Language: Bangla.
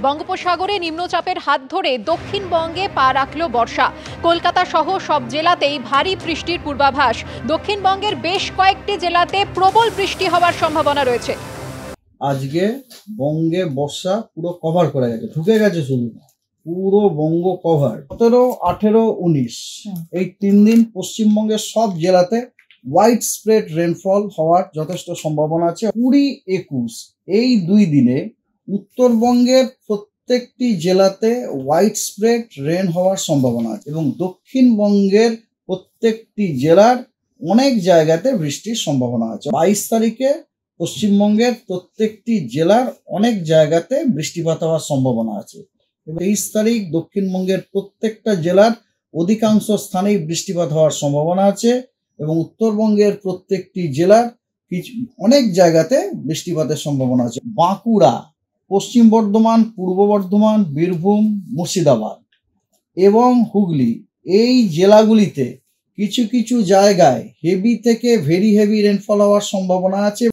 বঙ্গোপসাগরে নিম্নচাপের হাত ধরে দক্ষিণবঙ্গে পা রাখল বর্ষা। কলকাতা সহ সব জেলাতেই ভারী বৃষ্টির পূর্বাভাস। দক্ষিণবঙ্গের বেশ কয়েকটি জেলাতে প্রবল বৃষ্টি হওয়ার সম্ভাবনা রয়েছে। আজকে বঙ্গে বর্ষা পুরো কভার করে গেছে, ঢুকে গেছে, শুধু পুরো বঙ্গ কভার। 17, 18, 19 এই 3 দিন পশ্চিমবঙ্গের সব জেলাতে হোয়াইট স্প্রেড রেনফল হওয়ার যথেষ্ট সম্ভাবনা আছে। 20, 21 এই 2 দিনে উত্তরবঙ্গের প্রত্যেকটি জেলাতে হোয়াইট স্প্রেড রেন হওয়ার সম্ভাবনা আছে এবং দক্ষিণবঙ্গের প্রত্যেকটি জেলার অনেক জায়গাতে বৃষ্টির সম্ভাবনা আছে। 22 তারিখে পশ্চিমবঙ্গের প্রত্যেকটি জেলার অনেক জায়গাতে বৃষ্টিপাত হওয়ার সম্ভাবনা আছে। 23 তারিখ দক্ষিণবঙ্গের প্রত্যেকটা জেলার অধিকাংশ স্থানেই বৃষ্টিপাত হওয়ার সম্ভাবনা আছে এবং উত্তরবঙ্গের প্রত্যেকটি জেলার অনেক জায়গাতে বৃষ্টিপাতের সম্ভাবনা আছে। বাঁকুড়া, পশ্চিম বর্ধমান, পূর্ব বর্ধমান, বীরভূম, মুর্শিদাবাদ এবং হুগলি এই জেলাগুলিতে কিছু কিছু জায়গায় হেভি থেকে ভেরি হেভি রেনফল হওয়ার সম্ভাবনা আছে।